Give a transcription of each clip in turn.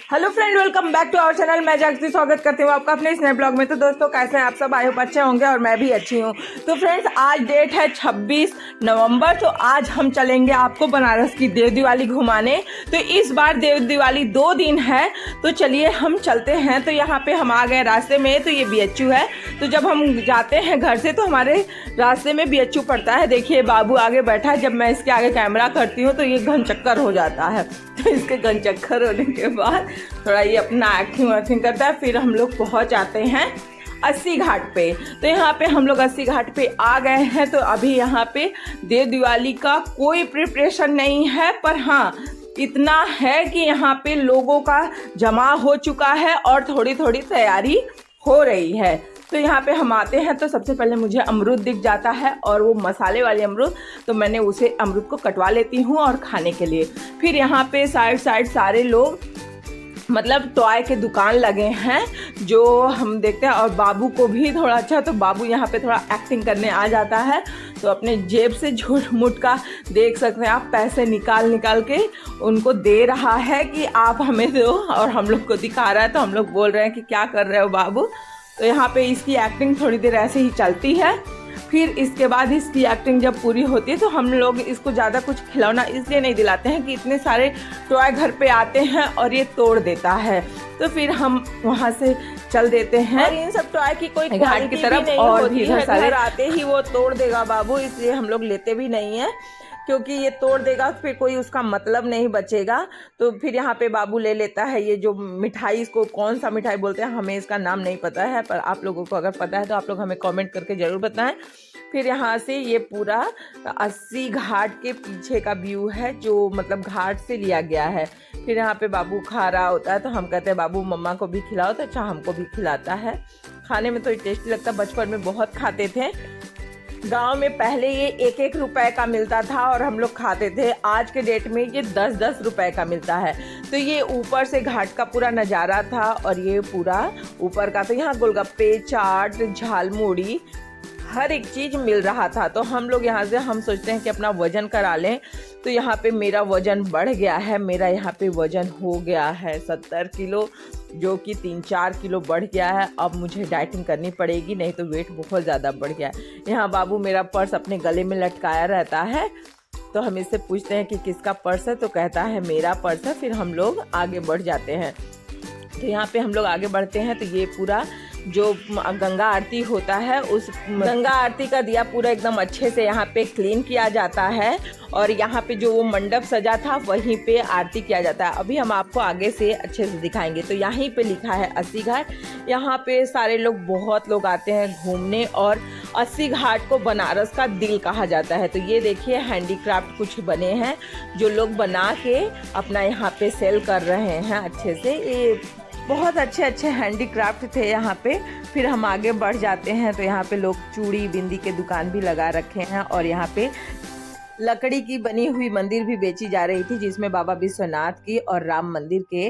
Hello friend, welcome back to our channel. मैं जागृति स्वागत करती हूँ आपका अपने इस नए ब्लॉग में। तो दोस्तों, कैसे हैं आप सब? आई होप अच्छे होंगे और मैं भी अच्छी हूँ। तो फ्रेंड्स, आज डेट है 26 नवंबर। तो आज हम चलेंगे आपको बनारस की देव दिवाली घुमाने। तो इस बार देव दिवाली 2 दिन है, तो चलिए हम चलते हैं। तो यहाँ पे हम आ गए रास्ते में। तो ये BHU है। तो जब हम जाते हैं घर से तो हमारे रास्ते में BHU पड़ता है। देखिए बाबू आगे बैठा है। जब मैं इसके आगे कैमरा करती हूँ तो ये घन चक्कर हो जाता है। तो इसके घन चक्कर होने के बाद थोड़ा ये अपना एक्टिंग करता है। फिर हम लोग पहुँच आते हैं 80 घाट पे। तो यहाँ पे हम लोग 80 घाट पे आ गए हैं। तो अभी यहाँ पे देव दिवाली का कोई प्रिपरेशन नहीं है, पर हाँ इतना है कि यहाँ पे लोगों का जमा हो चुका है और थोड़ी थोड़ी तैयारी हो रही है। तो यहाँ पे हम आते हैं तो सबसे पहले मुझे अमरूद दिख जाता है, और वो मसाले वाले अमरूद। तो मैंने उसे अमरूद को कटवा लेती हूँ और खाने के लिए। फिर यहाँ पे साइड सारे लोग मतलब टॉय के दुकान लगे हैं जो हम देखते हैं। और बाबू को भी थोड़ा अच्छा, तो बाबू यहाँ पे थोड़ा एक्टिंग करने आ जाता है। तो अपने जेब से झूठ मूठ का देख सकते हैं आप, पैसे निकाल के उनको दे रहा है कि आप हमें दो, और हम लोग को दिखा रहा है। तो हम लोग बोल रहे हैं कि क्या कर रहे हो बाबू। तो यहाँ पे इसकी एक्टिंग थोड़ी देर ऐसे ही चलती है। फिर इसके बाद इसकी एक्टिंग जब पूरी होती है तो हम लोग इसको ज़्यादा कुछ खिलौना इसलिए नहीं दिलाते हैं कि इतने सारे टॉय घर पे आते हैं और ये तोड़ देता है। तो फिर हम वहाँ से चल देते हैं। और इन सब टॉय की कोई घाट की तरफ और भी घर आते ही वो तोड़ देगा बाबू, इसलिए हम लोग लेते भी नहीं है, क्योंकि ये तोड़ देगा फिर कोई उसका मतलब नहीं बचेगा। तो फिर यहाँ पे बाबू ले लेता है ये जो मिठाई, इसको कौन सा मिठाई बोलते हैं हमें इसका नाम नहीं पता है, पर आप लोगों को अगर पता है तो आप लोग हमें कमेंट करके ज़रूर बताएं। फिर यहाँ से ये पूरा 80 घाट के पीछे का व्यू है, जो मतलब घाट से लिया गया है। फिर यहाँ पे बाबू खा रहा होता है, तो हम कहते हैं बाबू मम्मा को भी खिलाओ। तो अच्छा हमको भी खिलाता है। खाने में तो टेस्टी लगता है। बचपन में बहुत खाते थे। गांव में पहले ये 1-1 रुपए का मिलता था और हम लोग खाते थे। आज के डेट में ये 10-10 रुपए का मिलता है। तो ये ऊपर से घाट का पूरा नज़ारा था, और ये पूरा ऊपर का। तो यहाँ गोलगप्पे, चाट, झालमुड़ी, हर एक चीज़ मिल रहा था। तो हम लोग यहाँ से हम सोचते हैं कि अपना वज़न करा लें। तो यहाँ पे मेरा वज़न बढ़ गया है। मेरा यहाँ पे वज़न हो गया है 70 किलो, जो कि 3-4 किलो बढ़ गया है। अब मुझे डाइटिंग करनी पड़ेगी, नहीं तो वेट बहुत ज़्यादा बढ़ गया है। यहाँ बाबू मेरा पर्स अपने गले में लटकाया रहता है। तो हम इससे पूछते हैं कि किसका पर्स है, तो कहता है मेरा पर्स है। फिर हम लोग आगे बढ़ जाते हैं। तो यहाँ पे हम लोग आगे बढ़ते हैं तो ये पूरा जो गंगा आरती होता है, उस गंगा आरती का दिया पूरा एकदम अच्छे से यहाँ पे क्लीन किया जाता है। और यहाँ पे जो वो मंडप सजा था वहीं पे आरती किया जाता है। अभी हम आपको आगे से अच्छे से दिखाएंगे। तो यहीं पे लिखा है 80 घाट। यहाँ पे सारे लोग, बहुत लोग आते हैं घूमने, और 80 घाट को बनारस का दिल कहा जाता है। तो ये देखिए हैंडीक्राफ्ट कुछ बने हैं जो लोग बना के अपना यहाँ पे सेल कर रहे हैं अच्छे से। ये बहुत अच्छे हैंडीक्राफ्ट थे यहाँ पे। फिर हम आगे बढ़ जाते हैं तो यहाँ पे लोग चूड़ी बिंदी के दुकान भी लगा रखे हैं, और यहाँ पे लकड़ी की बनी हुई मंदिर भी बेची जा रही थी, जिसमें बाबा विश्वनाथ की और राम मंदिर के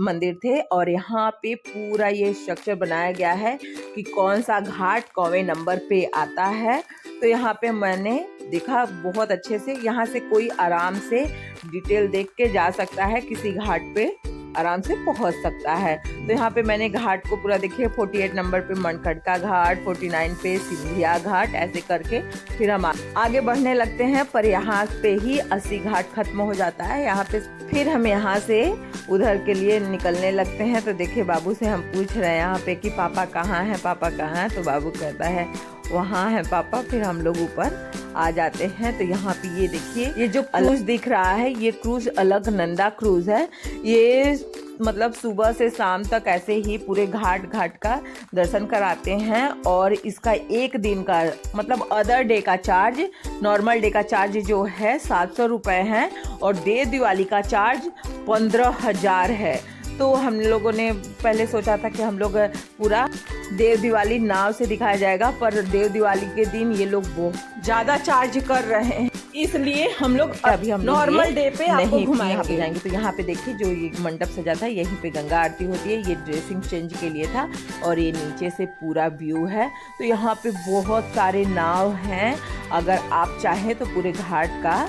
मंदिर थे। और यहाँ पे पूरा ये स्ट्रक्चर बनाया गया है कि कौन सा घाट कौवे नंबर पे आता है। तो यहाँ पे मैंने देखा बहुत अच्छे से। यहाँ से कोई आराम से डिटेल देख के जा सकता है, किसी घाट पे आराम से पहुंच सकता है। तो यहाँ पे मैंने घाट को पूरा देखिए, 48 नंबर पे मणखटका घाट, 49 पे सिंधिया घाट, ऐसे करके फिर हम आगे बढ़ने लगते हैं। पर यहाँ पे ही 80 घाट खत्म हो जाता है। यहाँ पे फिर हम यहाँ से उधर के लिए निकलने लगते हैं। तो देखिए बाबू से हम पूछ रहे हैं यहाँ पे कि पापा कहाँ हैं, पापा कहाँ हैं। तो बाबू कहता है वहाँ है पापा। फिर हम लोग ऊपर आ जाते हैं। तो यहाँ पे ये देखिए, ये जो क्रूज दिख रहा है, ये क्रूज अलकनंदा क्रूज है। ये मतलब सुबह से शाम तक ऐसे ही पूरे घाट का दर्शन कराते हैं। और इसका एक दिन का मतलब अदर डे का चार्ज, नॉर्मल डे का चार्ज जो है 700 रुपये है, और देव दिवाली का चार्ज 15,000 है। तो हम लोगों ने पहले सोचा था कि हम लोग पूरा देव दिवाली नाव से दिखाया जाएगा, पर देव दिवाली के दिन ये लोग बहुत ज़्यादा चार्ज कर रहे हैं, इसलिए हम लोग अभी हम नॉर्मल डे पे आपको घुमाएंगे। यहाँ पे जाएंगे। तो यहाँ पे देखिए जो ये मंडप सजा था, यहीं पे गंगा आरती होती है। ये ड्रेसिंग चेंज के लिए था, और ये नीचे से पूरा व्यू है। तो यहाँ पे बहुत सारे नाव हैं। अगर आप चाहें तो पूरे घाट का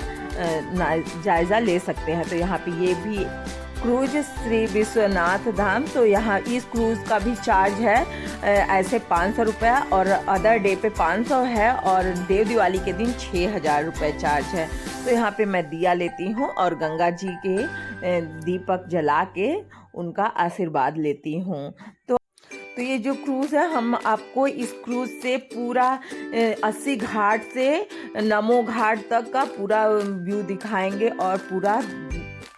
जायज़ा ले सकते हैं। तो यहाँ पे ये भी क्रूज श्री विश्वनाथ धाम। तो यहाँ इस क्रूज़ का भी चार्ज है ऐसे 500 रुपया और अदर डे पे 500 है और देव दिवाली के दिन 6000 रुपये चार्ज है। तो यहाँ पे मैं दिया लेती हूँ और गंगा जी के दीपक जला के उनका आशीर्वाद लेती हूँ। तो ये जो क्रूज़ है, हम आपको इस क्रूज़ से पूरा 80 घाट से नमो घाट तक का पूरा व्यू दिखाएंगे और पूरा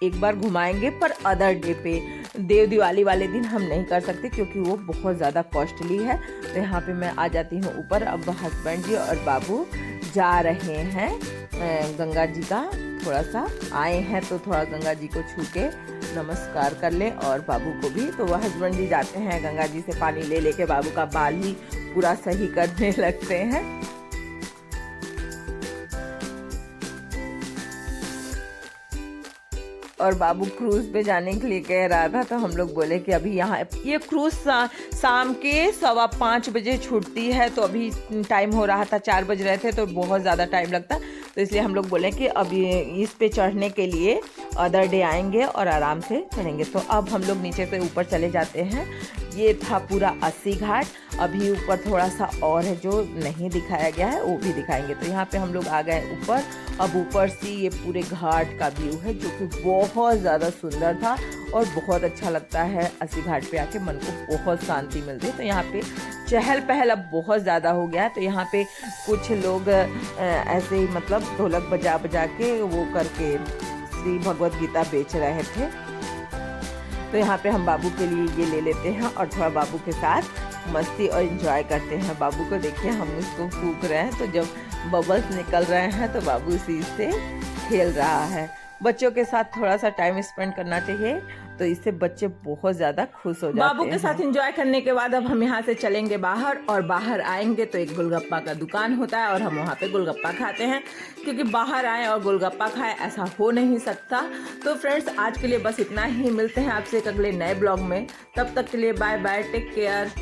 एक बार घुमाएंगे, पर अदर डे पे देव दिवाली वाले दिन हम नहीं कर सकते क्योंकि वो बहुत ज़्यादा कॉस्टली है। तो यहाँ पे मैं आ जाती हूँ ऊपर। अब हस्बैंड जी और बाबू जा रहे हैं गंगा जी का, थोड़ा सा आए हैं तो थोड़ा गंगा जी को छू के नमस्कार कर ले और बाबू को भी। तो वह हस्बैंड जी जाते हैं गंगा जी से पानी ले लेके बाबू का बाल ही पूरा सही करने लगते हैं। और बाबू क्रूज़ पे जाने के लिए कह रहा था, तो हम लोग बोले कि अभी यहाँ ये क्रूज़ शाम के 5:15 बजे छूटती है। तो अभी टाइम हो रहा था 4 बज रहे थे, तो बहुत ज़्यादा टाइम लगता। तो इसलिए हम लोग बोले कि अभी इस पे चढ़ने के लिए अदर डे आएंगे और आराम से चढ़ेंगे। तो अब हम लोग नीचे से ऊपर चले जाते हैं। ये था पूरा 80 घाट। अभी ऊपर थोड़ा सा और है जो नहीं दिखाया गया है, वो भी दिखाएंगे। तो यहाँ पे हम लोग आ गए ऊपर। अब ऊपर से ये पूरे घाट का व्यू है जो कि बहुत ज़्यादा सुंदर था और बहुत अच्छा लगता है। 80 घाट पे आके मन को बहुत शांति मिलती है। तो यहाँ पे चहल पहल अब बहुत ज़्यादा हो गया है। तो यहाँ पे कुछ लोग ऐसे ही मतलब ढोलक बजा बजा के वो करके श्री भगवत गीता बेच रहे थे। तो यहाँ पे हम बाबू के लिए ये ले लेते हैं और थोड़ा बाबू के साथ मस्ती और एंजॉय करते हैं। बाबू को देखिए, हम उसको फूंक रहे हैं तो जब बबल्स निकल रहे हैं तो बाबू इसी से खेल रहा है। बच्चों के साथ थोड़ा सा टाइम स्पेंड करना चाहिए, तो इससे बच्चे बहुत ज़्यादा खुश हो जाते हैं। बाबू के साथ एंजॉय करने के बाद अब हम यहाँ से चलेंगे बाहर और बाहर आएंगे तो एक गोलगप्पा का दुकान होता है और हम वहाँ पे गोलगप्पा खाते हैं, क्योंकि बाहर आए और गोलगप्पा खाए ऐसा हो नहीं सकता। तो फ्रेंड्स, आज के लिए बस इतना ही। मिलते हैं आपसे एक अगले नए ब्लॉग में। तब तक के लिए बाय बाय, टेक केयर।